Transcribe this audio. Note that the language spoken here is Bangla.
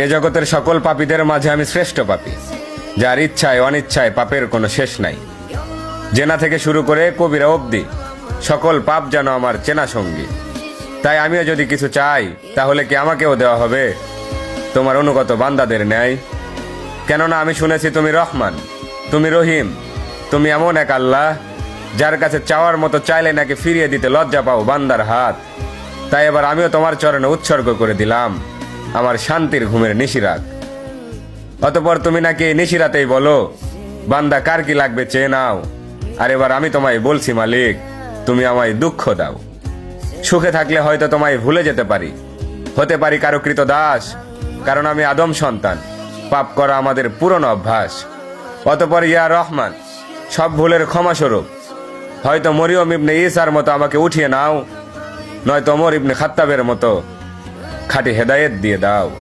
এ জগতের সকল পাপীদের মাঝে আমি শ্রেষ্ঠ পাপী, যার ইচ্ছায় অনিচ্ছায় পাপের কোনো শেষ নাই। জেনা থেকে শুরু করে কবিরা অবধি সকল পাপ যেন আমার চেনা সঙ্গী। তাই আমিও যদি কিছু চাই, তাহলে কি আমাকেও দেওয়া হবে তোমার অনুগত বান্দাদের ন্যায়? কেননা আমি শুনেছি তুমি রহমান, তুমি রহিম, তুমি এমন এক আল্লাহ যার কাছে চাওয়ার মতো চাইলে নাকি ফিরিয়ে দিতে লজ্জা পাও বান্দার হাত। তাই এবার আমিও তোমার চরণে উৎসর্গ করে দিলাম আমার শান্তির ঘুমের নিশিরাত। অতঃপর তুমি নাকি এই নিশিরাতেই বলো, বান্দা কার কি লাগবে চেয়ে নাও। আর এবার আমি তোমায় বলছি মালিক, তুমি আমায় দুঃখ দাও। সুখে থাকলে হয়তো তোমায় ভুলে যেতে পারি, হতে পারি কারো কৃত দাস, কারণ আমি আদম সন্তান, পাপ করা আমাদের পুরনো অভ্যাস। অতঃপর ইয়া রহমান, সব ভুলের ক্ষমাস্বরূপ হয়তো মরিয়ম ইবনে ঈসার মতো আমাকে উঠিয়ে নাও, নয়তো ওমর ইবনে খাত্তাবের মতো খাঁটি হেদায়েত দিয়ে দাও।